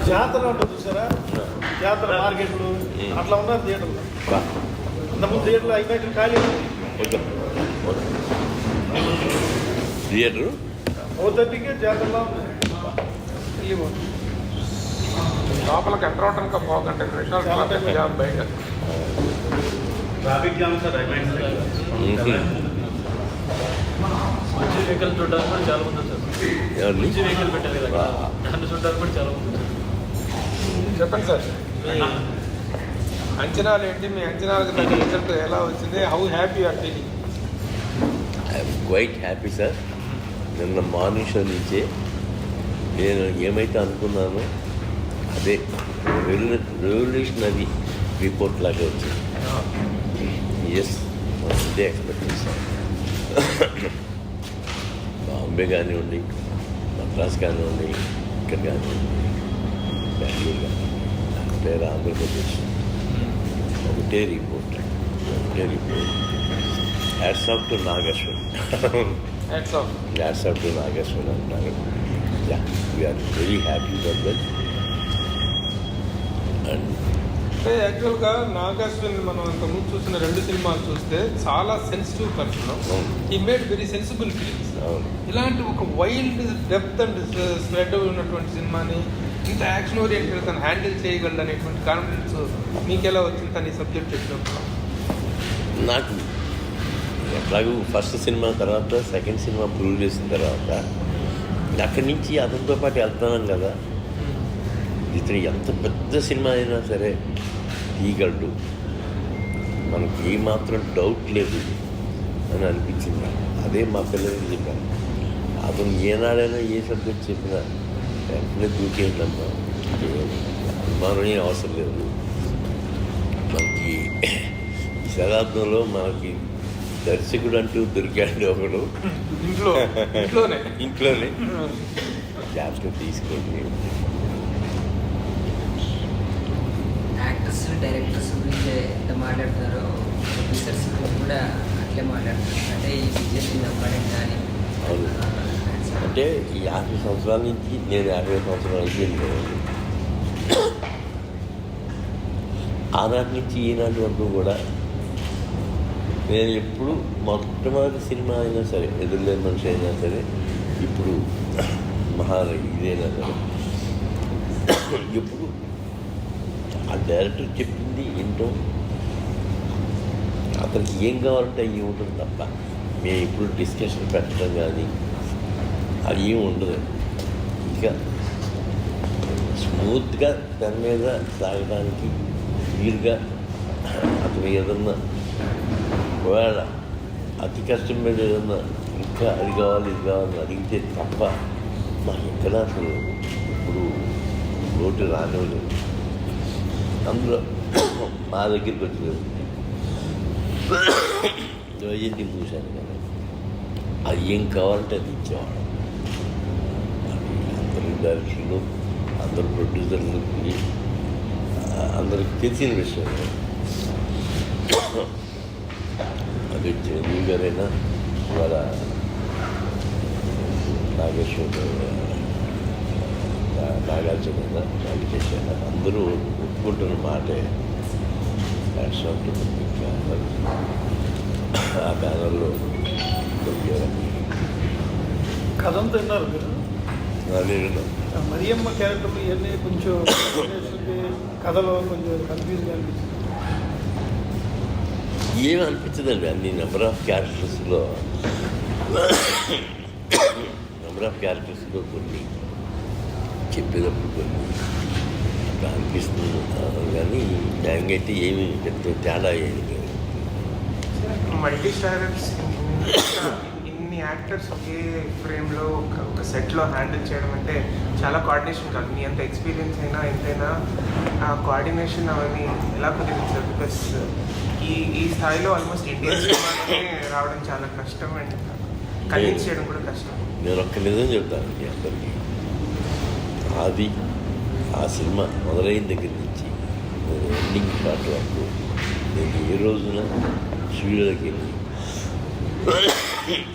జాతర ఉంటుంది చూసారా, జాతర మార్కెట్లు అట్లా ఉన్నారు థియేటర్లో. అంతకుముందు థియేటర్లో అయిపోయి ఖాళీ థియేటరు 4:30కే జాతరలో ఉంది. లోపలికి ఎంటర్ అవడానికి పోకంటే జాబ్ బయట ట్రాఫిక్ జామ్ సార్. మంచి వెహికల్ చూడడానికి కూడా చాలా మంది సార్. మంచి వెహికల్ పెట్టారు కదా, దాన్ని చూడడానికి కూడా చాలా మంది. చెప్పండి సార్, మీ అంచనాలు ఏంటి? మీ అంచనాలకు తగ్గ రిజల్ట్ ఎలా వచ్చింది? How happy are feeling? I'm quite happy sir. నిన్న మార్నింగ్ షో నుంచే నేను ఏమైతే అనుకున్నానో అదే రెవల్యూషనరీ రిపోర్ట్ లాగా వచ్చింది. ఎస్, ఇదే ఎక్స్పెక్ట్ చేశాను. బాంబే కానివ్వండి, మద్రాస్ కానివ్వండి, ఇక్కడ కానివ్వండి, బెంగళూరు కానివ్వండి, లేదా ఆంధ్రప్రదేశ్, ఒకటే report. Hats off to Nageshwar. Hats off to Nageshwar అంటారు. Yeah, we are very happy for that. And అంటే యాక్చువల్గా నాగార్జున మనం అంతకుముందు చూసిన 2 సినిమాలు చూస్తే చాలా సెన్సిటివ్ పర్సన్. ఈ మేడ్ వెరీ సెన్సిబుల్ ఫిలిమ్స్. ఇలాంటి ఒక వైల్డ్ డెప్త్ అండ్ స్ప్రెడ్ ఉన్నటువంటి సినిమాని ఇంత యాక్షన్ ఓరియంటెడ్ తను హ్యాండిల్ చేయగలడు అనేటువంటి కాన్ఫిడెన్స్ మీకు ఎలా వచ్చింది తను ఈ సబ్జెక్ట్ చెప్పినప్పుడు? నాకు ఎట్లాగూ ఫస్ట్ సినిమా తర్వాత సెకండ్ సినిమా ప్రూవ్ చేసిన తర్వాత అక్కడి నుంచి అతనితో పాటు వెళ్తున్నాం కదా, ఇతను ఎంత పెద్ద సినిమా అయినా సరే తీయగలడు, మనకి ఏమాత్రం డౌట్ లేదు అని అనిపించింది. అదే మా పిల్లలకి చెప్పాను. అతను ఏనాడైనా ఏ సబ్జెక్ట్ చెప్పినా వెంటనే దూకేయండమ్మా, అనుమానమే అవసరం లేదు. మనకి ఈ శతాబ్దంలో మనకి దర్శకుడు అంటూ దొరికాడు ఒకడు ఇంట్లోనే జాగ్రత్త తీసుకోండి. యాక్టర్స్ డైరెక్టర్స్ గురించి ఎంత మాట్లాడుతున్నారో ప్రొడ్యూసర్స్ గురించి కూడా అట్లే మాట్లాడుతున్నారు. అంటే ఈ బిజినెస్ ఇంపార్టెంట్ కానీ అవును. అంటే ఈ 50 సంవత్సరాల నుంచి నేను 50 సంవత్సరాలు అయిపోయింది. ఆనాటి నుంచి ఈనాటి వరకు కూడా నేను ఎప్పుడు మొట్టమొదటి సినిమా అయినా సరే, ఎదురులేని మనిషి అయినా సరే, ఇప్పుడు ఇదైనా సరే, ఎప్పుడు ఆ డైరెక్టర్ చెప్పింది ఏంటో అతనికి ఏం కావాలంటే అవి ఉంటుంది తప్ప మేము ఇప్పుడు డిస్కషన్ పెట్టడం కానీ అది ఏమి ఉండదు. ఇంకా స్మూత్గా తెర మీద సాగడానికి వీలుగా అతను ఏదన్నా ఒకవేళ అతి కష్టం మీద ఏదన్నా ఇంకా అది కావాలి ఇది కావాలని అడిగితే తప్ప మాకు ఎక్కడ అసలు ఇప్పుడు లోటు రానివ్వలేదు. అందులో మా దగ్గరికి వచ్చేది వైజయంతి చూశాను కదా, అది ఏం కావాలంటే అది ఇచ్చేవాడు. అందరు డైరెక్టర్లు, అందరు ప్రొడ్యూసర్లకి అందరికి తెలిసిన విషయం. అది చిరంజీవి గారైనా వాళ్ళ నాగార్జున వెంకటేష్ అయినా అందరూ ఒప్పుకుంటున్న మాటే ఆ బ్యానర్లో కథంతా విన్నారు మీరు? నేను మరియమ్మ క్యారెక్టర్లు ఇవన్నీ కొంచెం కథలో కొంచెం కన్ఫ్యూజ్గా అనిపిస్తుంది. ఏమి అనిపించదండి. అన్ని నెంబర్ ఆఫ్ క్యారెక్టర్స్లో కొన్ని చెప్పేటప్పుడు కొన్ని అట్లా అనిపిస్తుంది కానీ న్యాయంగా అయితే ఏమి పెద్ద తేడా ఏమి లేదు. మల్టీ స్టారర్స్ ఇన్ని యాక్టర్స్ ఒకే ఫ్రేమ్లో ఒక సెట్లో హ్యాండిల్ చేయడం అంటే చాలా కోఆర్డినేషన్ కాదు. మీ అంత ఎక్స్పీరియన్స్ అయినా ఎంతైనా ఆ కోఆర్డినేషన్ అవన్నీ ఎలా కుదిరించారు? బికాస్ ఈ స్థాయిలో ఆల్మోస్ట్ ఇండియన్ సినిమానే రావడం చాలా కష్టం అండ్ కన్విన్స్ చేయడం కూడా కష్టం. నేను ఒక్క నిజం చెప్తాను మీ అందరికీ. అది ఆ సినిమా మొదలైన దగ్గర నుంచి నేను ఎండింగ్ పార్ట్ వరకు నేను ఏ రోజున స్టూడియోకి వెళ్ళి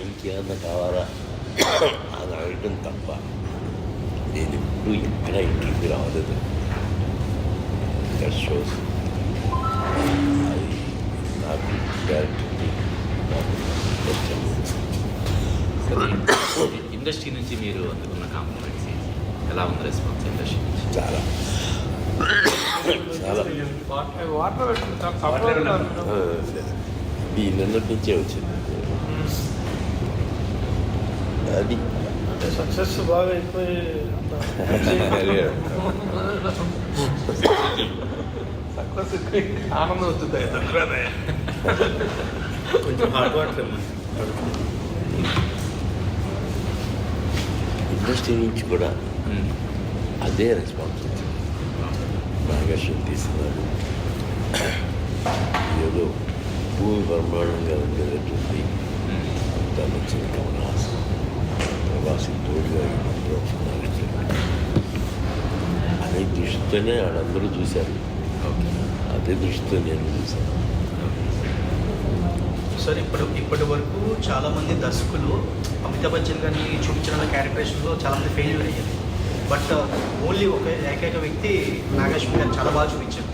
ఇంకేమన్నా కావాలా అని అడగటం తప్ప నేను ఎప్పుడు ఎక్కడ ఇంటికి రాలేదు. దట్ షోస్ అది నాకు డైరెక్టర్ని నాకు ఇష్టం. ఇండస్ట్రీ నుంచి మీరు అందుకున్న కాంప్లిమెంట్స్ ఎలా ఉంది రెస్పాన్స్ ఇండస్ట్రీ నుంచి? చాలా చాలా వాటర్ ఈ నిన్నటి నుంచే వచ్చింది. అది సక్సెస్ బాగా అయిపోయి ఆనందం అవుతుంది. కొంచెం హాట్ వాటర్ ఇండస్ట్రీ నుంచి కూడా అదే రెస్పాన్స్ వచ్చింది. నాగేశ్వరం తీస్తున్నారు, ఏదో భూమి బ్రహ్మాండంగా ఉండేటటువంటి దాన్ని వచ్చింది. కమల్ హాసన్ ప్రభాసి తోడుగా అనే దృష్టితోనే వాళ్ళందరూ చూశారు. అదే దృష్టితో నేను చూశాను. సార్ ఇప్పటి వరకు చాలామంది దర్శకులు అమితాబ్ బచ్చన్ గారిని చూపించిన క్యారెక్టరేషన్లో చాలామంది ఫెయిల్యూర్ అయ్యారు. బట్ ఓన్లీ ఒక ఏకైక వ్యక్తి నాగేశ్వరి గారు చాలా బాగా చూపించారు.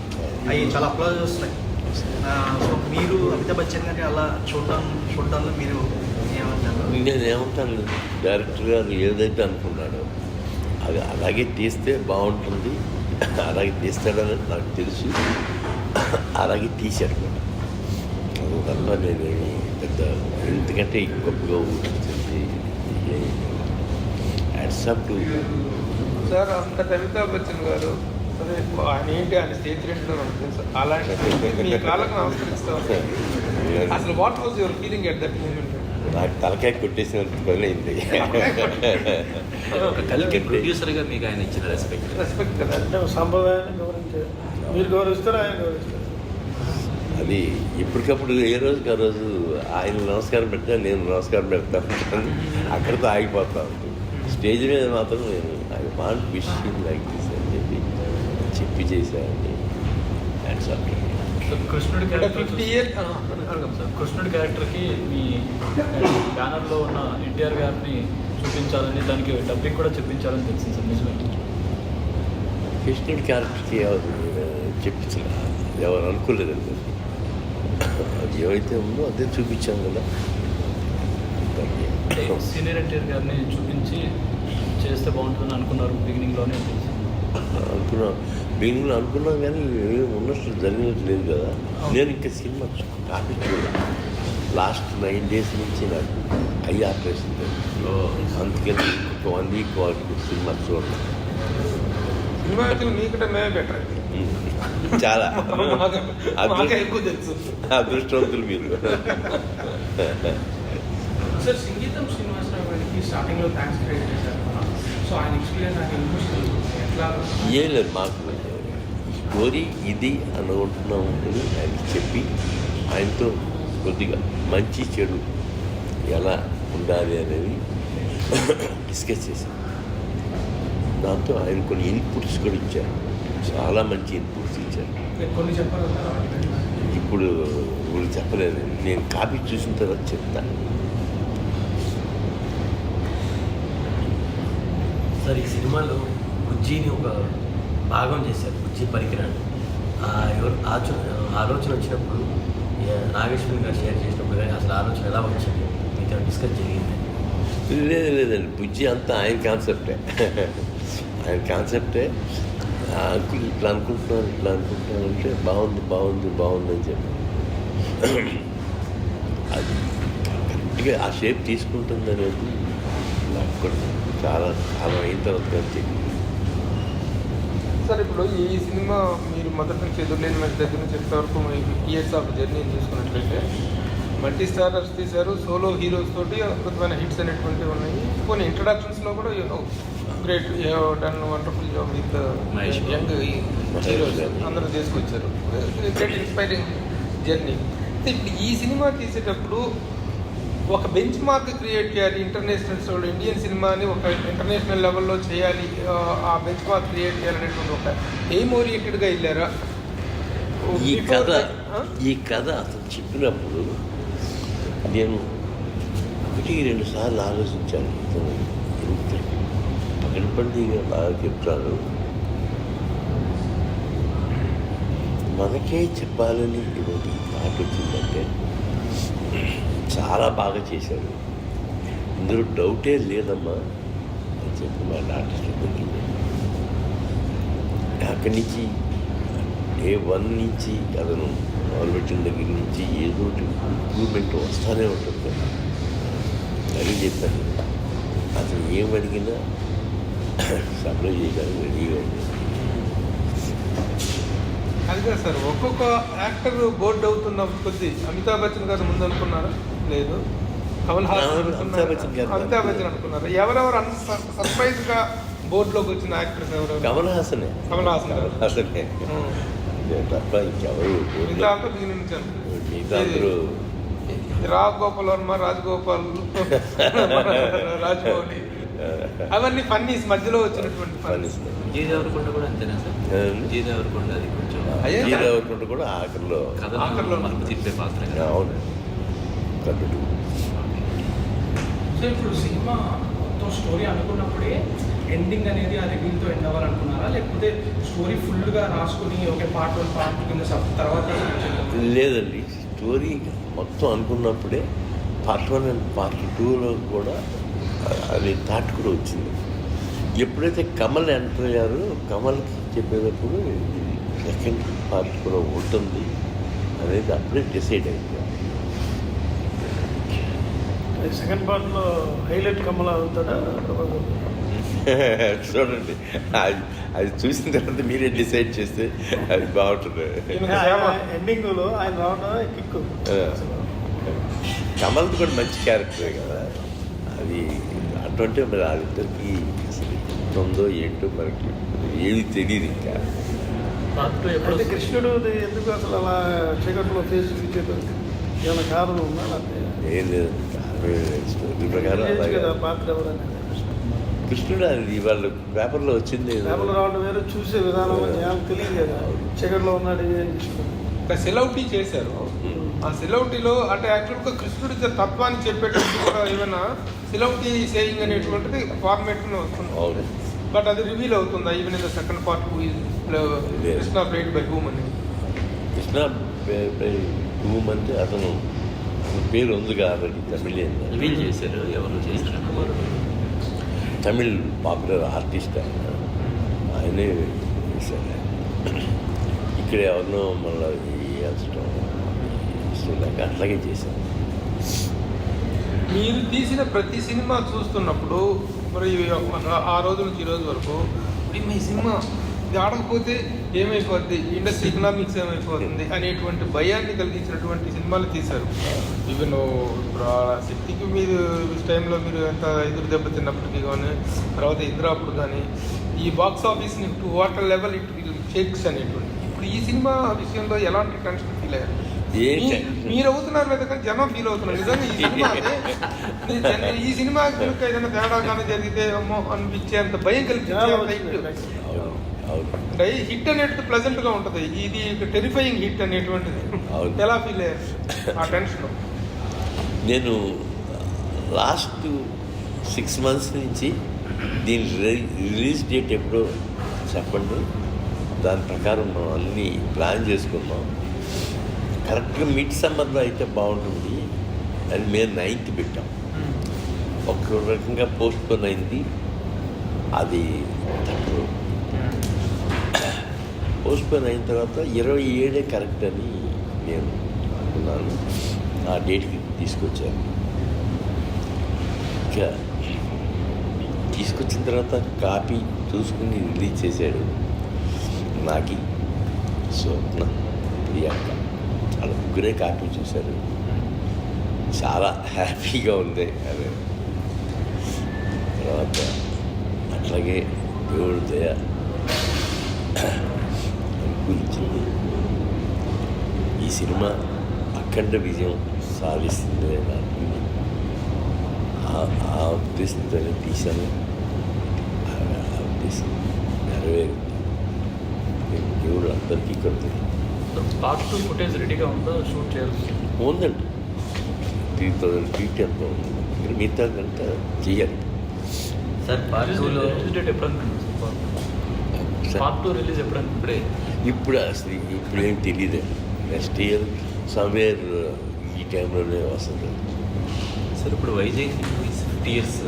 అవి చాలా అప్లాజ్ వస్తున్నాయి. సో మీరు అమితాబ్ బచ్చన్ గారిని అలా చూడడంలో మీరు ఏమంటారు? నేనేమంటాను, డైరెక్టర్ గారు ఏదైతే అనుకున్నాడో అది అలాగే తీస్తే బాగుంటుంది, అలాగే తీస్తాడని నాకు తెలుసు. అలాగే తీశాడు కూడా. అందువల్ల నేనేమి పెద్ద ఎందుకంటే గొప్పగా ఊహించింది యాడ్సప్ టు సార్. అంత అమితాబ్ బచ్చన్ గారు సరే, ఆయన ఏంటి ఆయన స్టేజ్ రెంట్లో ఉంటుంది. అలాంటి మీ కాళ్ళకు నమస్కరిస్తాం. అసలు what was your feeling at that moment? నాకు తలకాయ కొట్టేసినంత పనిలైంది. ఒక కల్కి ప్రొడ్యూసర్గా మీకు ఆయన ఇచ్చిన రెస్పెక్ట్ కదా. అంటే సంప్రదాయాన్ని గౌరవించారు. మీరు గౌరవిస్తారు, ఆయన గౌరవిస్తారు. అది ఇప్పటికప్పుడు ఏ రోజుకి ఆ రోజు ఆయన నమస్కారం పెట్టినా నేను నమస్కారం పెడతాను, అక్కడితో ఆగిపోతాను. స్టేజ్ మీద మాత్రం నేను I want wish him like this అని చెప్పి చేశానండి. కృష్ణుడి క్యారెక్టర్ 50 years సార్, కృష్ణుడి క్యారెక్టర్కి మీ బ్యానర్లో ఉన్న ఎన్టీఆర్ గారిని చూపించాలని, దానికి డబ్బింగ్ కూడా చెప్పించాలని తెలిసింది సార్, నిజమే? కృష్ణుడి క్యారెక్టర్కి ఎవరు చెప్పించలే, ఎవరు అనుకోలేదండి. అది ఏవైతే ఉందో అదే చూపించాం కదా. సీనియర్ ఎన్టీఆర్ గారిని చూపించి చేస్తే బాగుంటుందని అనుకున్నారు బిగినింగ్లోనే తెలిసింది. బిగినింగ్లో అనుకున్నాం కానీ ఉన్నట్టు జరిగినట్టు లేదు కదా. నేను ఇంకా సినిమా కాపీ చూడాలి. లాస్ట్ 9 days నుంచి నాకు ఐ ఆపరేషన్ లేదు. అందుకని ఇంకొక 1 week వాళ్ళకి సినిమా చూడాలి. సినిమా మీకంటే మేమే బెటర్. చాలా ఎక్కువ తెలుసు. అదృష్టవంతులు మీరు. సార్, సంగీతం శ్రీనివాసరావు గారికి స్టార్టింగ్లో థ్యాంక్స్ క్రియేట్ చేశారు. సో ఆయన ఎక్స్పీరియన్స్ ఆయన ఎట్లా ఏం లేదు, మాకు స్టోరీ ఇది అనుకుంటున్నాం అని ఆయనకి చెప్పి ఆయనతో కొద్దిగా మంచి చెడు ఎలా ఉండాలి అనేది డిస్కస్ చేశాం. దాంతో ఆయన కొన్ని ఇన్పుట్స్ కూడా ఇచ్చారు, చాలా మంచి ఇన్పుట్స్ ఇచ్చారు. కొన్ని చెప్పారు. ఇప్పుడు చెప్పలేదు, నేను కాపీ చూసిన తర్వాత చెప్తాను. సార్, ఈ సినిమాలో బుజ్జిని ఒక భాగం చేశారు, బుజ్జి పరికరాన్ని. ఆలోచన వచ్చినప్పుడు నాగేశ్వరి గారు షేర్ చేసినప్పుడు కానీ అసలు ఆలోచన ఎలా వచ్చింది, మీతో డిస్కస్ జరిగింది? లేదండి, బుజ్జి అంతా ఆయన కాన్సెప్టే. ఆయన కాన్సెప్టే. అంకుల్ ఇట్లా అనుకుంటున్నాను అంటే బాగుంది అని చెప్పి అది కరెక్ట్గా ఆ షేప్ తీసుకుంటుంది అనేది నాకు కూడా చాలా కాలం అయిన తర్వాత తెలియదు. సార్, ఇప్పుడు ఈ సినిమా మీరు మొదటి నుంచి ఎదురులేని మంచి దగ్గర నుంచి ఎంతవరకు మీ 50 years ఆఫ్ జర్నీ చూసుకున్నట్లయితే మల్టీ స్టారర్స్ తీశారు, సోలో హీరోస్ తోటి అద్భుతమైన హిట్స్ అనేటువంటివి ఉన్నాయి. కొన్ని ఇంట్రడక్షన్స్లో కూడా great done wonderful job with young heroes అందరూ తీసుకొచ్చారు. Great inspiring journey. ఇప్పుడు ఈ సినిమా తీసేటప్పుడు ఒక బెంచ్ మార్క్ క్రియేట్ చేయాలి, ఇంటర్నేషనల్ ఇండియన్ సినిమాని ఒక ఇంటర్నేషనల్ లెవెల్లో చేయాలి, ఆ బెంచ్ మార్క్ క్రియేట్ చేయాలనేటువంటి ఒక ఎయిమ్ ఓరియంటెడ్గా వెళ్ళారా? ఈ కథ అతను చెప్పినప్పుడు నేను 1-2 సార్లు ఆలోచించాను. ఇంత వెంకటపల్లి బాగా చెప్తారు. మనకే చెప్పాలని ఈరోజు మాట వచ్చిందంటే చాలా బాగా చేశాడు, ఇందులో డౌటే లేదమ్మా అని చెప్పి మా ఆర్టిస్ట్ దగ్గరికి అక్కడి నుంచి డే 1 నుంచి అతను మొదలుపెట్టిన దగ్గర నుంచి ఏదో ఇంప్రూవ్మెంట్ వస్తూనే ఉంటుంది. అది చెప్పాను, అతను ఏమడిగినా సప్లై చేయడానికి రెడీగా ఉంది. అది కాదు సార్, ఒక్కొక్క యాక్టర్ బోర్డు అవుతున్న కొద్ది అమితాబ్ బచ్చన్ గారు ముందు అనుకున్నారా? లేదు. కమల్ హాసన్ అమితాబ్ బచ్చన్ అనుకున్నారు. ఎవరెవరు సర్ప్రైజ్ గా బోర్డులోకి వచ్చిన యాక్టర్స్ ఎవరెవరు? కమల్ హాసనే తప్ప ఇంకెవరు మిగతా బిగినింగ్ నుంచి మిగతా అందరూ రాఘగోపాల్ వర్మ, రాజగోపాల్, రాజమౌళి, అవన్నీ ఫన్నీస్ మధ్యలో వచ్చినటువంటి ఫన్నీస్. జీ దేవరకొండ కూడా అంతేనా సార్? జీ దేవరకొండ అది కొంచెం జీరావరకుంట కూడా ఆఖరిలో ఆఖరిలో మలుపు తిప్పే పాత్ర కదా. అవును కన్నుడు. సో ఇప్పుడు సినిమా మొత్తం స్టోరీ అనుకున్నప్పుడే ఎండింగ్ అనేది ఆ రివ్యూతో ఎండ్ అవ్వాలనుకున్నారా, లేకపోతే స్టోరీ ఫుల్గా రాసుకుని ఒకే పార్ట్ 1 పార్ట్ 2 కింద తర్వాత? లేదండి, స్టోరీ మొత్తం అనుకున్నప్పుడే పార్ట్ 1 అండ్ పార్ట్ 2లో కూడా అది థాట్ కూడా వచ్చింది. ఎప్పుడైతే కమల్ ఎంటర్ అయ్యారో కమల్కి చెప్పేటప్పుడు సెకండ్ పార్ట్ కూడా ఉంటుంది అనేది అప్పుడే డిసైడ్ అయింది. సెకండ్ పార్ట్లో హైలైట్ కమల అవుతాడా? చూడండి, అది చూసిన తర్వాత మీరే డిసైడ్ చేస్తే అది బాగుంటుంది. ఎండింగ్లో ఆయన రావడం కిక్కు. కమల్ది కూడా మంచి క్యారెక్టరే కదా అది. అటువంటి మరి వాళ్ళిద్దరికి అసలు ఎంత ఉందో ఏంటో మనకి ఏది తెలియదు ఇంకా. అంటే కృష్ణుడు ఎందుకు అసలు అలా చీకట్లో ఫేస్ చూపించేది ఏమైనా కారణం ఉందా? ఏం లేదు, స్టోరీ ప్రకారం కదా పాత్ర ఎవరని. కృష్ణుడు అది వాళ్ళ పేపర్లో వచ్చింది. పేపర్లో రావడం వేరే, చూసే విధానం జనాలకు తెలియదు కదా చీకట్లో ఉన్నాడు ఏం ఒక సెలవుటీ చేశారు. ఆ సెలవుటీలో అంటే యాక్చువల్గా కృష్ణుడి తత్వాన్ని చెప్పేటప్పుడు కూడా ఏమైనా సెలవుటీ సేయింగ్ అనేటువంటిది ఫార్మేట్లోనే వస్తుంది. బట్ అది రివీల్ అవుతుందా even in the second part Krishna played by whom అని? కృష్ణ బై హూమ్ అంటే అతను పేరు ఉంది కాబట్టి తమిళియన్ రివీల్ చేశారు. ఎవరు చేశారు? తమిళ్ పాపులర్ ఆర్టిస్ట్ ఆయనే చేశారు. ఇక్కడ ఎవరినో మళ్ళీ వేయడం శ్రీలంక అట్లాగే చేశారు. మీరు తీసిన ప్రతి సినిమా చూస్తున్నప్పుడు మరి ఆ రోజు నుంచి ఈ రోజు వరకు ఈ సినిమా ఇది ఆడకపోతే ఏమైపోద్ది, ఇండస్ట్రీ ఎకనామిక్స్ ఏమైపోతుంది అనేటువంటి భయాన్ని కలిగించినటువంటి సినిమాలు తీశారు. ఈవెన్ ఇప్పుడు ఆ శక్తికి మీరు టైంలో మీరు ఎంత ఎదురు దెబ్బతిన్నప్పటికీ కానీ, తర్వాత ఇంద్రాప్పుడు కానీ ఈ బాక్స్ ఆఫీస్ని to what level it shakes అనేటువంటి. ఇప్పుడు ఈ సినిమా విషయంలో ఎలాంటి టెన్షన్ ఫీల్ అయ్యారు? మీరు అవుతున్నారు లేదా కానీ జనం ఫీల్ అవుతున్నారు. నిజంగా ఈ సినిమా కనుక ఏదైనా తేడా కానీ జరిగితే అమ్మో అనిపించేంత భయం కలిగించే హిట్ అనేటిది ప్లెజెంట్ గా ఉంటుంది. ఇది టెరిఫైయింగ్ హిట్ అనేటువంటిది ఎలా ఫీల్ అయ్యారు ఆ టెన్షన్? నేను లాస్ట్ 6 months నుంచి దీని రిలీజ్ డేట్ ఎప్పుడో చెప్పండి, దాని ప్రకారం మనం అన్నీ ప్లాన్ చేసుకున్నాం. కరెక్ట్గా మిడ్ సమ్మర్లో అయితే బాగుంటుంది అని మేము 9th పెట్టాం. ఒక రకంగా పోస్ట్ పోన్ అయింది. అది పోస్ట్ పోన్ అయిన తర్వాత 27 కరెక్ట్ అని నేను అనుకున్నాను. ఆ డేట్కి తీసుకొచ్చాను. ఇంకా తీసుకొచ్చిన తర్వాత కాపీ చూసుకుని రిలీజ్ చేశాడు నాకి, స్వప్న, ప్రియాంక. వాళ్ళ ముగ్గురే కాపీ చూశారు. చాలా హ్యాపీగా ఉంది. అదే తర్వాత అట్లాగే దేవుడు దయ అనుకూలించింది. ఈ సినిమా అఖండ విజయం సాధిస్తుంది నాకు ఆ ఉద్దేశంతోనే తీశాను. ఆ ఉద్దేశం నెరవేరింది. దేవుడు అందరికీ కడుతుంది. పార్ట్ 2 ఫుటేజ్ రెడీగా ఉందో షూట్ చేయాల్సి ఉందండి. 3000 feet ఎంత ఉంది. మిగతా కంటే చేయాలి. సార్ పార్ట్ 2లో రిలీజ్ డేట్ ఎప్పుడు అనుకుంటున్నారు సార్? పార్ట్ 2 రిలీజ్ ఎప్పుడు ఇప్పుడే ఇప్పుడు అసలు ఇప్పుడు ఏం తెలియదు. నెక్స్ట్ ఇయర్ సమ్వేర్ ఈ టైంలోనే వస్తుంది. సార్ ఇప్పుడు వైజాగ్ 50 ఇయర్స్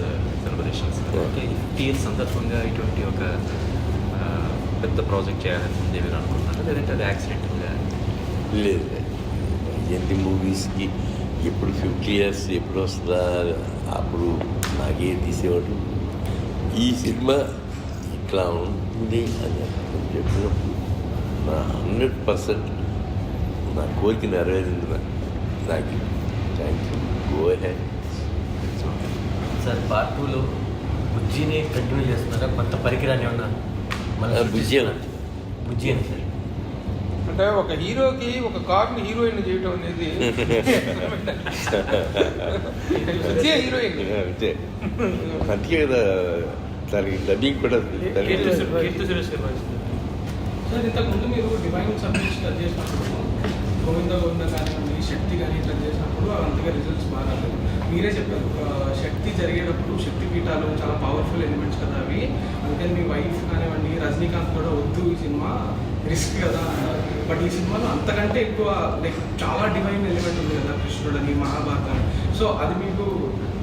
సెలబ్రేషన్స్ అంటే 50 ఇయర్స్ సందర్భంగా ఇటువంటి ఒక పెద్ద ప్రాజెక్ట్ చేయాలని ముందే మీరు అనుకుంటున్నారా లేదంటే అది యాక్సిడెంటల్గా? లేదు, ఎన్ని మూవీస్కి ఎప్పుడు 50 ఇయర్స్ ఎప్పుడు వస్తుందా అప్పుడు నాకే తీసేవాడు. ఈ సినిమా ఇట్లా ఉంటుంది అని చెప్పినప్పుడు నా 100% నా కోరిక నెరవేరింది. నాకు thank you, go head. Sir part 2లో బుజ్జిని కంటిన్యూ చేస్తున్నారా? కొత్త పరికరాన్ని ఏమన్నా బుజ్జి బుజ్జి అని సార్ అంటే ఒక హీరోకి ఒక కార్ని హీరోయిన్ చేయటం అనేది హీరోయిన్ అంతే. అందుకే కదా దానికి డబ్బింగ్ కూడా కీర్తి సురేష్ గారు వాయిస్. సార్ ఇంతకుముందు మీరు డివైన్ సబ్జెక్ట్స్ టచ్ చేసినప్పుడు గోవింద కానివ్వండి, శక్తి కానీ టచ్ చేసినప్పుడు అంతగా రిజల్ట్స్ బాగా రాలేదు. మీరే చెప్పారు శక్తి జరిగేటప్పుడు శక్తి పీఠాలు చాలా పవర్ఫుల్ ఎలిమెంట్స్ కదా అవి, అందుకని మీ వైఫ్ కానివ్వండి రజనీకాంత్ కూడా వద్దు ఈ సినిమా రిస్క్ కదా అన్నారు. బట్ ఈ సినిమాలో అంతకంటే ఎక్కువ లైక్ చాలా డివైన్ ఎలిమెంట్ ఉంది కదా, కృష్ణుడని మహాభారతం. సో అది మీకు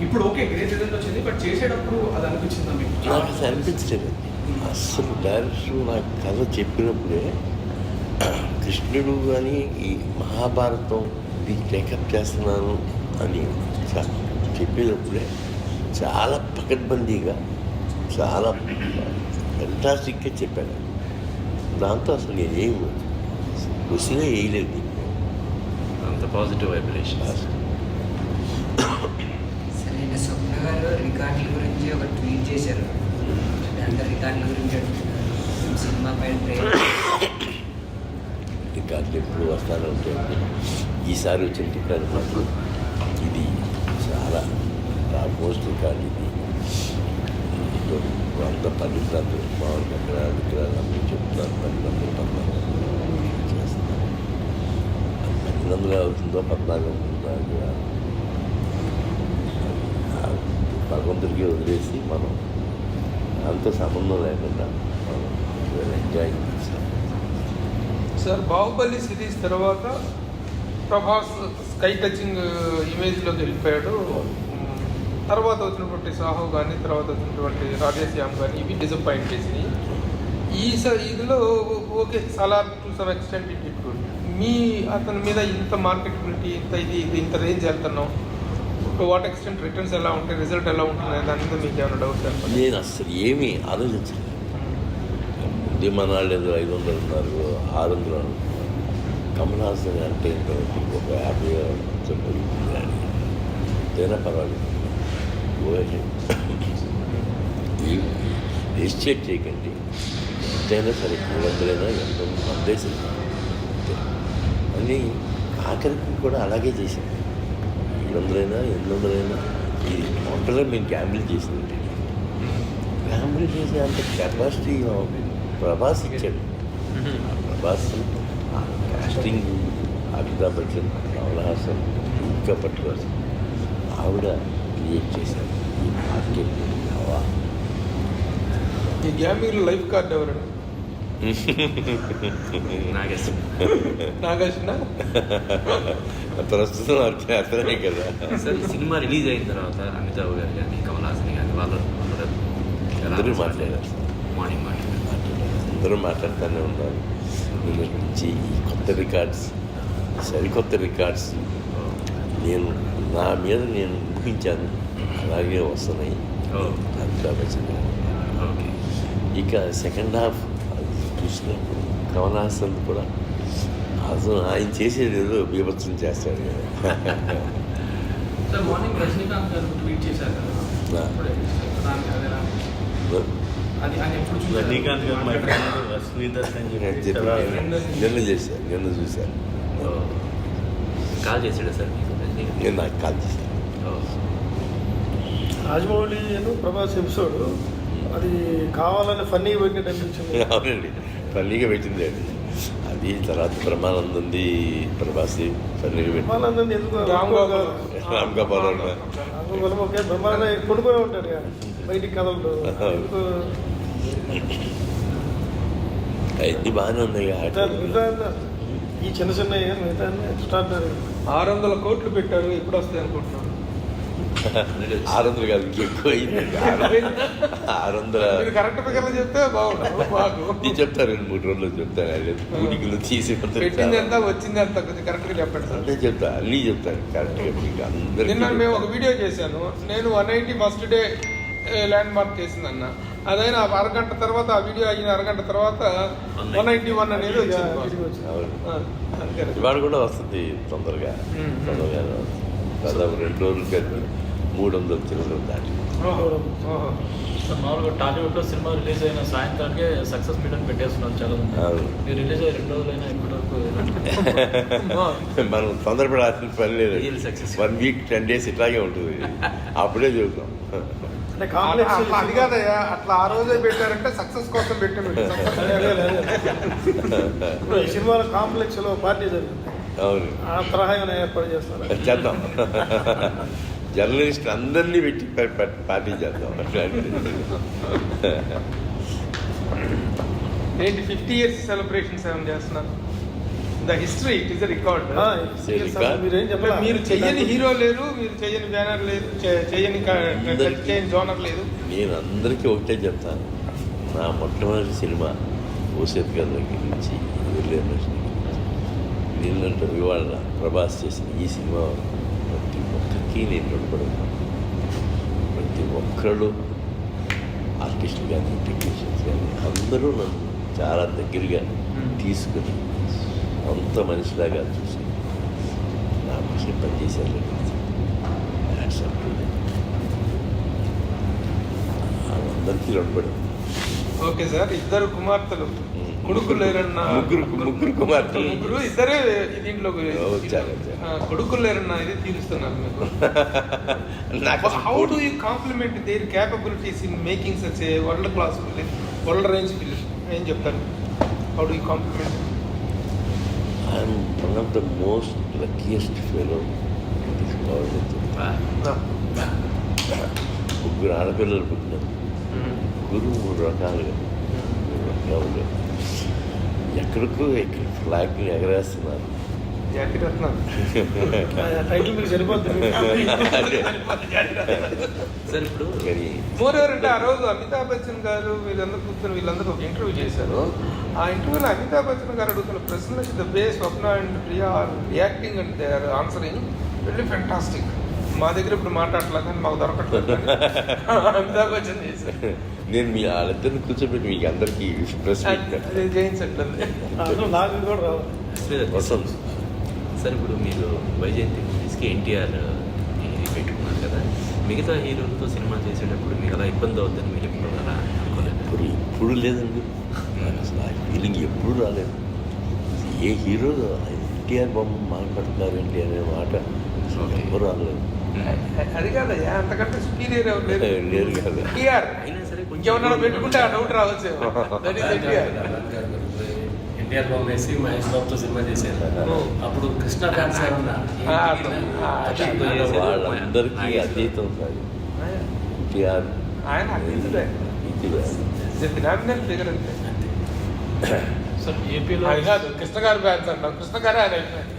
ఇప్పుడు ఓకే గ్రేట్ రిజల్ట్ వచ్చింది, బట్ చేసేటప్పుడు అది అనిపించిందా మీకు? నాకు అసలు అనిపించలేదు. అస్సలు డైరెక్టర్ నాకు కథ చెప్పినప్పుడే కృష్ణుడు అని ఈ మహాభారతం ఇది టేకప్ చేస్తున్నాను అని చెప్పేటప్పుడే చాలా పకడ్బందీగా చాలా ఫెంటాస్టిక్గా చెప్పాను. దాంతో అసలు నేనేం క్వశ్చనే వేయలేదు. అంత పాజిటివ్ వైబ్రేషన్. సరే స్వప్న గారు రికార్డుల గురించి ఒక ట్వీట్ చేశారు. దాంట్లో రికార్డుల గురించి అడుగుతున్నారు. సినిమా పైన రికార్డులు ఎప్పుడు వస్తానంటే ఈసారి వచ్చిన రికార్డు మాత్రం ఇది చాలా ఆల్మోస్ట్ రికార్డు. ఇది 110 గ్రాములు మామూలు విగ్రహాలు అన్నీ చెప్తున్నారు. 1200 చేస్తున్నారు. 1200 అవుతుందో 14 అవుతుందో భగవంతుడికి వదిలేసి మనం అంత సంబంధం లేకుండా మనం ఎంజాయ్ చేస్తాం. సార్ బాహుబలి సిరీస్ తర్వాత ప్రభాస్ స్కై టచింగ్ ఇమేజ్లోకి వెళ్ళిపోయాడు. తర్వాత వచ్చినటువంటి సాహో కానీ తర్వాత వచ్చినటువంటి రాధేశ్యామ్ కానీ ఇవి డిసప్పాయింట్ చేసినాయి. ఇదిలో okay Salaar to some extent it good. మీ అతని మీద ఇంత మార్కెటబిలిటీ ఇంత రేంజ్ వెళ్తున్నాం, టు వాట్ ఎక్స్టెంట్ రిటర్న్స్ ఎలా ఉంటాయి, రిజల్ట్ ఎలా ఉంటుంది దాని మీద మీకు ఏమైనా డౌట్ చెప్పండి. నేను అసలు ఏమీ ఆలోచించలేదు. ఉద్యమనాలు ఏదో 500 ఉన్నారు, 600 అనుకున్నారు. కమల్ హాసన్ అంటే ఒక 50 కానీ ఏదైనా పర్వాలేదు. ఎస్టేట్ చేయకండి, ఎంతైనా సరే 300 ఎంతో మందేసి అని ఆఖరికి కూడా అలాగే చేశాను. 700 800 ఈ టోటల్గా మేము గ్యాంబుల్ చేసింది. గ్యాంబుల్ చేసే అంత కెపాసిటీ ప్రభాస్ ఇచ్చాడు. ప్రభాస్ కాస్టింగ్ అమితాబ్ బచ్చన్, కమల్ హాసన్ ఇంకా పట్టుకోవాలి ఆవిడ క్రియేట్ చేశారు ఈ మార్కెట్ హవా. ఈ గ్యామీర్ లైఫ్ కార్డ్ ఎవరండి? నాగేశ్వర ప్రస్తుతం అర్థమే కదా. సార్ ఈ సినిమా రిలీజ్ అయిన తర్వాత అమితాబ్ గారు కానీ కమల్ హాసన్ కానీ వాళ్ళు అందరూ మాట్లాడారు. మార్నింగ్ అందరూ మాట్లాడుతూనే ఉన్నారు. దీని గురించి ఈ కొత్త రికార్డ్స్, సరికొత్త రికార్డ్స్ నేను నా మీద నేను ఊహించాను అలాగే వస్తున్నాయి. అమితాబ్ బచ్చన్ ఓకే. ఇక సెకండ్ హాఫ్ చూసినప్పుడు కమల్ హాసన్ కూడా అసలు ఆయన చేసేది ఏదో బీభత్సం చేస్తాడు కదా. సార్ మార్నింగ్ రజనీకాంత్ గారు ట్వీట్ చేశారు కదా, అది ఆయన ఎప్పుడు చూసారు? రజనీకాంత్ గారు మై ఫ్రెండ్ రష్మీదత్ అని చెప్పి చాలా నిన్న చేశాను, నిన్న చూశాను. కాల్ చేసాడు సార్ నేను నాకు కాల్ చేశాను. రాజమౌళి ప్రభాస్ ఎపిసోడ్ అది కావాలని ఫన్నీ పెట్టినట్టు అనిపించింది. అవునండి, ఫన్నీగా పెట్టింది అది. అది తర్వాత బ్రహ్మానందంది ప్రభాస్ ఫన్నీగా పెట్టింది. బ్రహ్మానందం ఎందుకు రామ్ గోపాల్ రామ్ గోపాల్ ఒకే బ్రహ్మానంద కొనుక్కొని ఉంటాడు కదా. బయటికి కదలడు. ఎందుకు అవన్నీ బాగానే ఉన్నాయి. మిగతా ఈ చిన్న చిన్న మిగతా ఎక్స్ట్రాడినరీ. 600 కోట్లు పెట్టారు, ఎప్పుడు వస్తాయి అనుకుంటున్నాను? 600 కాదు, ఇంకెక్కువ అయిందండి. 600 మీరు కరెక్ట్ ఫిగర్లు చెప్తే బాగుంటుంది. మాకు నేను చెప్తాను, 2-3 రోజుల్లో చెప్తాను. అదే కూడికలు తీసి పెట్టింది ఎంత వచ్చింది ఎంత కొంచెం కరెక్ట్గా చెప్పండి సార్. అంటే చెప్తాను, అన్నీ చెప్తాను కరెక్ట్గా మీకు నిన్న మేము ఒక అందరికీ. వీడియో చేశాను. నేను 180 ఫస్ట్ డే ల్యాండ్ మార్క్ చేసిందన్న. అదైనా అరగంట తర్వాత, ఆ వీడియో అయిన అరగంట తర్వాత 191 అనేది వచ్చింది. అవును. అంతే. ఇవాళ కూడా వస్తుంది తొందరగా. తొందరగానే వస్తుంది. దాదాపు 2 రోజులు కలిపి 300 చిల్లర దాటి. సార్ మామూలుగా టాలీవుడ్లో సినిమా రిలీజ్ అయిన సాయంత్రానికే సక్సెస్ మీట్ అని పెట్టేస్తున్నారు చాలా మంది. అవును. మీరు రిలీజ్ అయ్యి 2 రోజులైనా ఇప్పటివరకు మనం తొందరపడాల్సిన పని లేదు. Real success. 1 వీక్ 10 డేస్ ఇట్లాగే ఉంటుంది. అప్పుడే చెబుతాం. అంటే అట్లా కాంప్లెక్స్ అది కాదయ్యా, అట్లా ఆ రోజే పెట్టారంటే సక్సెస్ కోసం పెట్టారు. ఇప్పుడు ఈ సినిమాలో కాంప్లెక్స్లో పార్టీ జరిగింది. అవును, ఆ తరహా ఏమైనా ఏర్పాటు చేస్తారు? చేద్దాం. జర్నలిస్ట్ అందరినీ పెట్టి పార్టీ చేద్దాం. ఏంటి 50 years సెలబ్రేషన్స్ ఏమైనా చేస్తున్నారు? The history it is record. మీరేం చెప్పాలి? మీరు చెయ్యని హీరో లేరు, మీరు చెయ్యని బ్యానర్ లేదు, చెయ్యని జోనర్ లేదు. నేను అందరికీ ఒకటే చెప్తాను, నా మొట్టమొదటి సినిమా భూసేత్ గారి దగ్గర నుంచి నిన్నంటే ఇవాళ ప్రభాస్ చేసిన ఈ సినిమా ప్రతి ఒక్కరికి నేను రుణపడుతున్నాను. ప్రతి ఒక్కళ్ళు ఆర్టిస్టులు కానీ టెక్నీషియన్స్ కానీ అందరూ నన్ను చాలా దగ్గరగా తీసుకుని అంత మనిషిలాగా చూసి నా కోసం పనిచేశారు. అందరికీ రుణపడి. ఓకే సార్, ఇద్దరు కుమార్తెలు, కొడుకులు లేరన్నా ముగ్గురు కుమార్తెలు. ముగ్గురు, ఇద్దరే దీంట్లో వచ్చారు. కొడుకులు లేరన్నా ఇది తీరుస్తున్నారు మీకు. నాకు how do you compliment their capabilities in making such a world class film, world range film? ఏం చెప్తారు? How do you compliment? I'm one of the most luckiest fellow it is world. ముగ్గురు ఆడపిల్లలు పుట్టినారు. ముగ్గురు 3 రకాలుగా ఎక్కడికో ఫ్లాగ్ని ఎగరేస్తున్నారు. టైటిల్ మీకు సరిపోతుంది. Sir ఇప్పుడు కానీ మోరెవరంటే ఆ రోజు అమితాబ్ బచ్చన్ గారు వీళ్ళందరూ కూర్చొని వీళ్ళందరూ ఒక ఇంటర్వ్యూ చేశారు. ఆ ఇంటర్వ్యూలో అమితాబ్ బచ్చన్ గారు అడుగుతున్న ప్రశ్నలకి ద బే Swapna and Priya are reacting and they are answering very fantastic. మా దగ్గర ఇప్పుడు మాట్లాడలే కానీ మాకు దొరకట్లేదు. అమితాబ్ బచ్చన్ చేశారు. నేను మీ వాళ్ళిద్దరిని కూర్చోబెట్టి మీకు అందరికీ ప్రెస్ జయించట్లేదు. నాకు కూడా రావాలి. వసంత్ సార్ ఇప్పుడు మీరు వైజయంతి మూవీస్కి ఎన్టీఆర్ ఇది పెట్టుకున్నారు కదా, మిగతా హీరోలతో సినిమా చేసేటప్పుడు మీకు అలా ఇబ్బంది అవుతుందని మీరు ఎప్పుడు అలా అనుకోలేదు? ఎప్పుడు లేదండి. అసలు ఆ ఫీలింగ్ ఎప్పుడు రాలేదు. ఏ హీరో ఎన్టీఆర్ బొమ్మ మాట్లాడుతున్నారండి అనే మాట ఎప్పుడు రాలేదు. అది కాదయ్యా, అంతకంటే సుపీరియర్ ఎవరు లేరు. లేరు కదా. ఎన్టీఆర్ అయినా సరే కొంచెం ఇంకెవరన్నా పెట్టుకుంటే ఆ డౌట్ రావచ్చు. That is NTR. ఎన్టీఆర్ బాబు వేసి మహేష్ బాబుతో సినిమా చేశారు. అప్పుడు కృష్ణ ఫ్యాన్స్ వాళ్ళందరికీ అతీతం సార్ ఎన్టీఆర్. ఆయన అతీతుడే. ఫినామినల్ ఫిగర్ అంతే. సార్ ఏపీలో అది కాదు, కృష్ణ గారు ఫ్యాన్స్ అంటాం, కృష్ణ గారే ఆయన అయిపోయారు.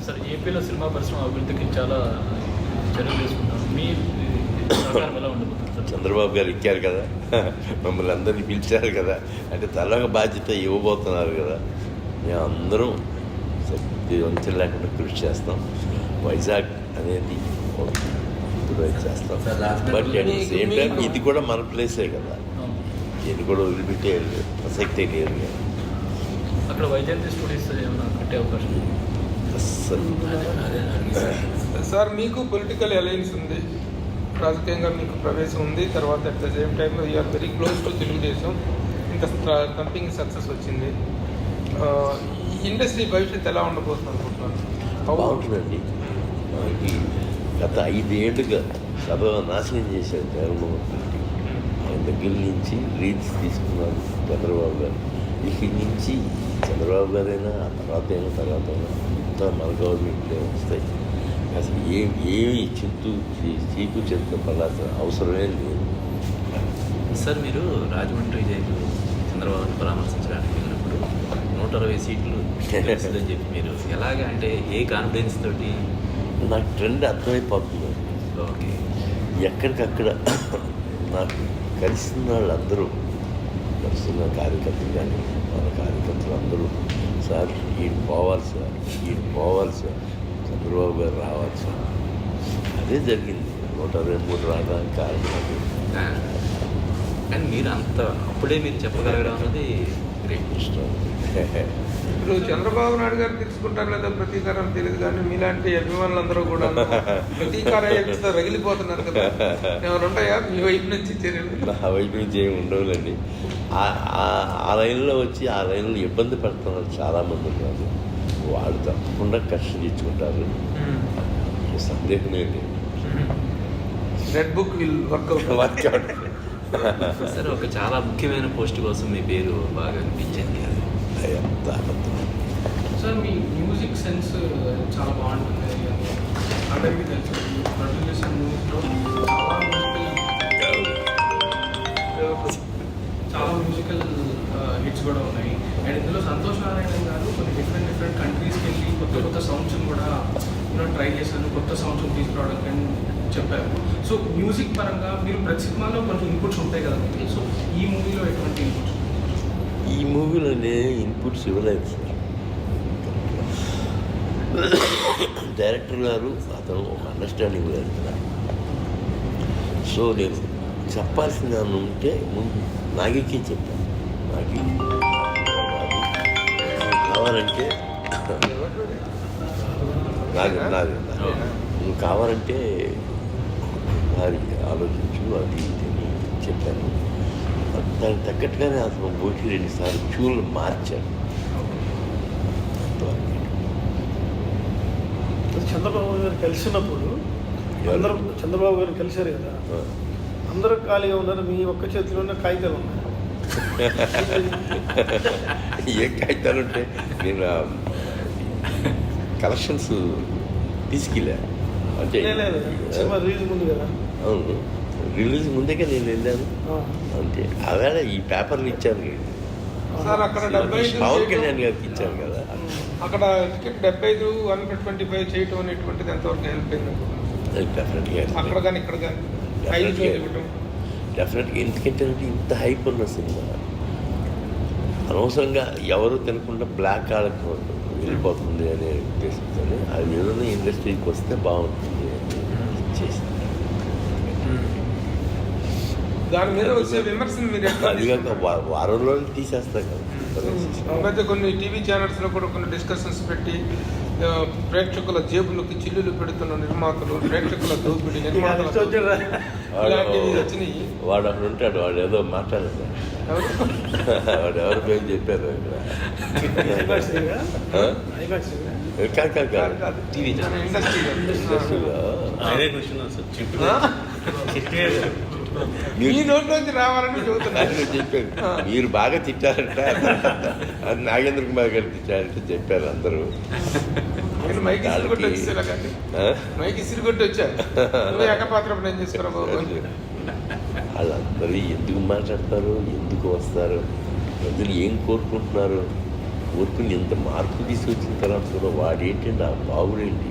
సార్ ఏపీలో సినిమా పరిశ్రమ అభివృద్ధికి చాలా చర్యలు తీసుకుంటారు. మీ సహకారం ఎలా ఉండబోతుంది సార్? చంద్రబాబు గారు ఇచ్చారు కదా, మమ్మల్ని అందరినీ పిలిచారు కదా, అంటే తలొక బాధ్యత ఇవ్వబోతున్నారు కదా. మేము అందరం శక్తి వంచన లేకుండా కృషి చేస్తాం. వైజాగ్ అనేది ఇప్పుడు చేస్తాం. But at the same time ఇది కూడా మన ప్లేసే కదా, ఇది కూడా వదిలిపెట్టే ప్రసక్తే లేదు కదా. అక్కడ వైజయంతి స్టూడియోస్ ఏమైనా కట్టే అవకాశం ఉంది? అస్సలు సార్ మీకు పొలిటికల్ అలయన్స్ ఉంది, రాజకీయంగా మీకు ప్రవేశం ఉంది. తర్వాత అట్ ద సేమ్ టైంలో you're very close to Telugu Desam. ఇంత కంపెనీ సక్సెస్ వచ్చింది. ఈ ఇండస్ట్రీ భవిష్యత్తు ఎలా ఉండబోతుంది అనుకుంటున్నాను? బాగుంటుందండి. మనకి గత 5 ఏళ్ళుగా సర్వనాశనం చేశారు జగన్మోహన్ రెడ్డి. ఆయన దగ్గర నుంచి లీడ్స్ తీసుకున్నారు చంద్రబాబు గారు. ఇక్కడి నుంచి చంద్రబాబు గారైనా ఆ తర్వాత అయినా అంతా మన గవర్నమెంట్లే వస్తాయి. అసలు ఏమి చీకు చింత పడాల్సిన అవసరమే లేదు. సార్ మీరు రాజమండ్రి జైలు చంద్రబాబుని పరామర్శించడానికి వెళ్ళినప్పుడు 160 సీట్లు తెలుస్తుందని చెప్పి మీరు ఎలాగా అంటే ఏ కాన్ఫిడెన్స్ తోటి? నాకు ట్రెండ్ అర్థమైపోతుంది. ఓకే. ఎక్కడికక్కడ నాకు కలిసిన వాళ్ళందరూ, కలిసిన కార్యకర్తలు కానీ మన కార్యకర్తలు అందరూ, సార్ ఈయన పోవాలి సార్, ఈయన పోవాలి సార్, చంద్రబాబు గారు రావాలి సార్. అదే జరిగింది. 123 రావడానికి కారణం అది. కానీ మీరు అంత అప్పుడే మీరు చెప్పగలగడం అనేది గ్రేట్. ఇష్టం. ఇప్పుడు చంద్రబాబు నాయుడు గారు తీసుకుంటారు లేదా ప్రతీకారం తెలియదు, కానీ మీలాంటి అభిమానులందరూ కూడా ప్రతీకార యజ్ఞతో రగిలిపోతున్నారు కదా, ఏమైనా ఉంటాయా మీ వైపు నుంచి చర్యలు? నా వైపు నుంచి ఏమి ఉండవులండి. ఆ లైన్లో వచ్చి ఆ లైన్లో ఇబ్బంది పడుతున్నారు చాలామంది ఉన్నారు. వాళ్ళు తప్పకుండా కష్టం తెచ్చుకుంటారు, సందేహమే లేదు. Red book will work out. Sir ఒక చాలా ముఖ్యమైన పోస్ట్ కోసం మీ పేరు బాగా అనిపించింది. అంత అబద్ధం. సార్ మీ మ్యూజిక్ సెన్స్ చాలా బాగుంటుంది అని అందరికీ తెలుసు. ప్రొడ్యూస్ చేసిన మూవీస్లో చాలా మ్యూజికల్ హిట్స్ కూడా ఉన్నాయి. అండ్ ఇందులో సంతోష్ నారాయణ గారు కొన్ని డిఫరెంట్ కంట్రీస్కి వెళ్ళి కొత్త సౌండ్స్ని కూడా ట్రై చేశాను, కొత్త సౌండ్స్ తీసుకురావడానికి అని చెప్పారు. సో మ్యూజిక్ పరంగా మీరు ప్రతి సినిమాలో కొంచెం ఇన్పుట్స్ ఉంటాయి కదా మీకు, సో ఈ మూవీలో ఎటువంటి ఇన్పుట్స్? ఈ మూవీలోనే ఇన్పుట్స్ ఇవ్వలేదు సార్. డైరెక్టర్ గారు అతను ఒక అండర్స్టాండింగ్ లేదు కదా. సో నేను చెప్పాల్సింది ఉంటే ముందు నాగికే చెప్పాను. నాగి కావాలంటే నువ్వు కావాలంటే వారి ఆలోచించు అది ఇది అని చెప్పాను. దానికి తగ్గట్టుగానే అతను 1-2 సార్లు ట్యూన్లు మార్చాడు. చంద్రబాబు గారు కలిసినప్పుడు అందరూ చంద్రబాబు గారు కలిశారు కదా, అందరూ ఖాళీగా ఉన్నారు, మీ ఒక్క చేతిలోనే కాగితాలు ఉన్నాయి. ఏ కాగితాలు ఉంటే నేను కలెక్షన్స్ తీసుకెళ్ళా అంటే లేదు సినిమా రిలీజ్ ముందు కదా. అవును, రిలీజ్ ముందేగా నేను వెళ్ళాను అంతే. అవేళ ఈ పేపర్లు ఇచ్చాను సార్ అక్కడ 75 పవన్ కళ్యాణ్ గారికి ఇచ్చాను కదా. అక్కడ టికెట్ 75 125 చేయటం అనేటువంటిది ఎంతవరకు హెల్ప్ అయింది? డెఫినెట్గా అక్కడ కానీ ఇక్కడ కానీ 5 ఇవ్వటం డెఫినెట్గా. ఎందుకంటే ఇంత హైప్ ఉన్న సినిమా అనవసరంగా ఎవరు తినకుండా బ్లాక్ ఆడకు వెళ్ళిపోతుంది అనే ఉద్దేశంతో అది ఏదైనా ఇండస్ట్రీకి వస్తే బాగుంటుంది అని చేసింది. దాని మీద వచ్చే విమర్శలు మీరు అది కాక వారం రోజులు తీసేస్తాం కదా. మధ్య కొన్ని టీవీ ఛానల్స్లో కూడా కొన్ని డిస్కషన్స్ పెట్టి ప్రేక్షకుల జేబులకి చిల్లులు పెడుతున్న నిర్మాతలు, ప్రేక్షకుల దోపిడీ నిర్మాతలు ఇలాంటివి వచ్చినాయి. వాడు అక్కడ ఉంటాడు, వాడు ఏదో మాట్లాడతాడు. వాడు ఎవరి పేరు చెప్పారు ఇండస్ట్రీలో మీ నోట్లోంచి రావాలని చెబుతున్నారు. చెప్పారు మీరు బాగా తిట్టారంట, అది నాగేంద్ర కుమార్ గారు తిట్టారంటే చెప్పారు అందరూ. నేను మైకి సిరిగొట్టి వచ్చేసాను కానీ మైకి సిరిగొట్టి వచ్చాను, నువ్వు ఏకపాత్ర నేను చేసుకురా బాబు. వాళ్ళందరూ ఎందుకు మాట్లాడతారు, ఎందుకు వస్తారు, ప్రజలు ఏం కోరుకుంటున్నారు, కోరుకుని ఎంత మార్పు తీసుకొచ్చిన తర్వాత కూడా వాడేంటండి ఆ బావుడేంటి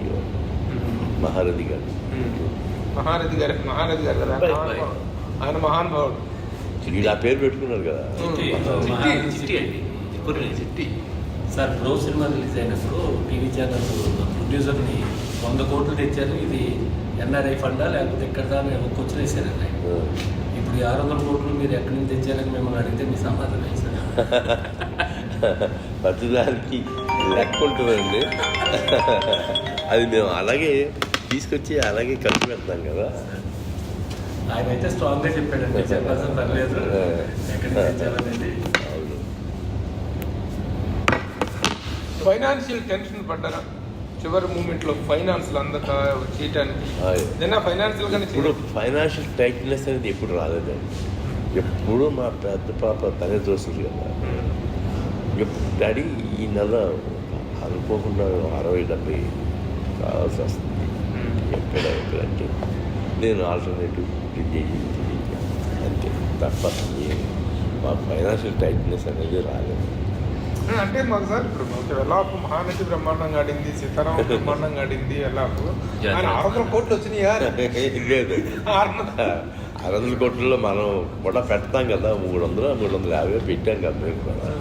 మహారథి గారు. మహారథి గారు కదా ఆయన మహానుభావుడు. వీళ్ళు ఆ పేరు పెట్టుకున్నారు కదా. చిట్టి సార్ బ్రో సినిమా రిలీజ్ అయినప్పుడు టీవీ ఛానల్స్ ప్రొడ్యూసర్ని 100 కోట్లు తెచ్చారు, ఇది ఎన్ఆర్ఐ ఫండా లేకపోతే ఎక్కడ దాన్ని ఒక క్వశ్చన్ వేసారండి. ఇప్పుడు 600 కోట్లు మీరు ఎక్కడి నుంచి తెచ్చారని మిమ్మల్ని అడిగితే మీ సమాధానం వేసారు. ప్రతిదానికి లెక్క ఉంటుందండి. అది మేము అలాగే తీసుకొచ్చి అలాగే ఖర్చు పెడతాం కదా. ఆయన అయితే స్ట్రాంగ్గా చెప్పాడండి, చెప్పాల్సిన పర్లేదు ఎక్కడి నుంచి తెచ్చారనేది. అవును. ఫైనాన్షియల్ టెన్షన్ పడ్డారా చివరి మూమెంట్లో ఫైనాన్స్లు అందక చేయటానికి? ఏదైనా ఫైనాన్షియల్ గానే ఇప్పుడు ఫైనాన్షియల్ టైట్నెస్ అనేది ఎప్పుడు రాలేదండి. ఎప్పుడు మా పెద్ద పాప తనే చూస్తుంది కదా. డాడీ ఈ నెల అనుకోకుండా 60-70 కావాల్సి వస్తుంది. ఎక్కడంటే నేను ఆల్టర్నేటివ్ అంతే తప్ప మా ఫైనాన్షియల్ టైట్నెస్ అనేది రాలేదు. అంటే మాకు సార్ ఇప్పుడు మాకు ఎలాపు మహానటి బ్రహ్మాండంగా ఆడింది, సీతారామ బ్రహ్మాండంగా ఆడింది, ఎలాపు ఆయన 600 కోట్లు వచ్చినాయా? లేదు 600 కోట్లలో మనం కూడా పెడతాం కదా, 350 పెట్టాం కదా మేము కూడా.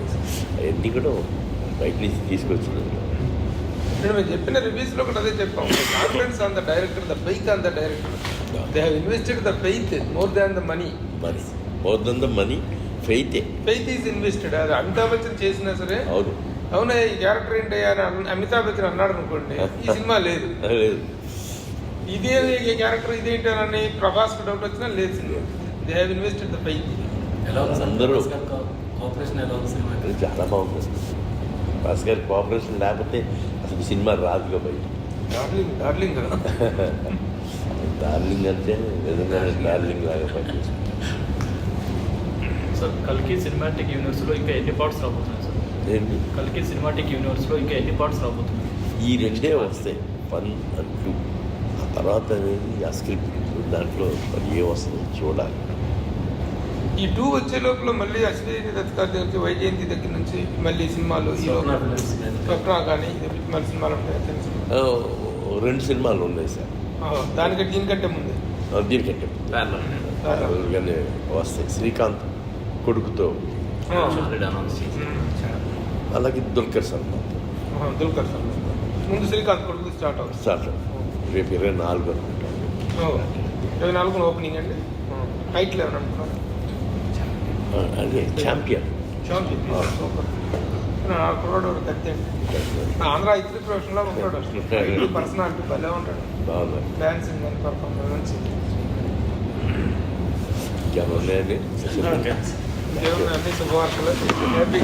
అవన్నీ కూడా బయట నుంచి తీసుకొచ్చినాం. నేను మేము చెప్పిన రివ్యూస్లో కూడా అదే చెప్పాం. Confidence on the director, the faith on the director. They have invested the faith more than the money. More then the money ఫెయితే. Faith is invested. అది అమితాబ్ బచ్చన్ చేసినా సరే అవును అవునా ఈ క్యారెక్టర్ ఏంటి అని అమితాబ్ బచ్చన్ అన్నాడు అనుకోండి, ఈ సినిమా లేదు. లేదు ఇదే క్యారెక్టర్ ఇదేంటి అని ప్రభాస్కి డౌట్ వచ్చినా లేదు cinema. They have invested the faith. ఎలా ఉంది సార్ అందరూ కోఆపరేషన్ ఎలా ఉంది సినిమా? అది చాలా బాగుంది. భాస్ గారి కోఆపరేషన్ లేకపోతే అసలు సినిమా రాదుగా బయట. డార్లింగ్ డార్లింగ్ కదా. డార్లింగ్ అంటే నిజంగా డార్లింగ్ లాగా పనిచేస్తుంది. సార్ కల్కి సినిమాటిక్ యూనివర్స్లో ఇంకా ఎన్ని పార్ట్స్ రాబోతున్నాయి సార్? ఏంటి కల్కి సినిమాటిక్ యూనివర్స్లో ఇంకా ఎన్ని పార్ట్స్ రాబోతున్నాయి? ఈ రెండే వస్తాయి, 1 and 2. ఆ తర్వాత అనేది ఆ స్క్రిప్ట్ దాంట్లో మరి ఏ వస్తుందో చూడాలి. ఈ 2 వచ్చే లోపల మళ్ళీ అశ్విని దత్ గారి దగ్గరికి, వైజయంతి దగ్గర నుంచి మళ్ళీ సినిమాలు ఈ స్వప్న కానీ మళ్ళీ సినిమాలు ఉంటాయి తెలుసు. 2 సినిమాలు ఉన్నాయి సార్. దానికంటే దీనికంటే ముందే దీనికంటే కానీ వస్తాయి. శ్రీకాంత్ కొడుకుతో, ఆల్రెడీ అనౌన్స్ చేసి అలాగే దుల్కర్ సల్మాన్ దుల్కర్ సార్ ముందు శ్రీకాంత్ కొడుకు స్టార్ట్ అవుతుంది. స్టార్ట్ రేపు 24 అనుకుంటాను. 24 ఓపెనింగ్ అండి. హైట్లో ఏమైనా అనుకున్నారు? అదే ఛాంపియన్. సూపర్. కుర్రాడు కత్తండి. ఆంధ్ర ఇతర ప్రొఫెషన్లో ఉంటాడు. పర్సనాలిటీ భలే ఉంటాడు. బాగుంది. డాన్సింగ్ అని పర్ఫార్మెన్స్ ఇంకేమన్నాయండి? దేవుని అన్ని శుభవార్తలు హ్యాపీ.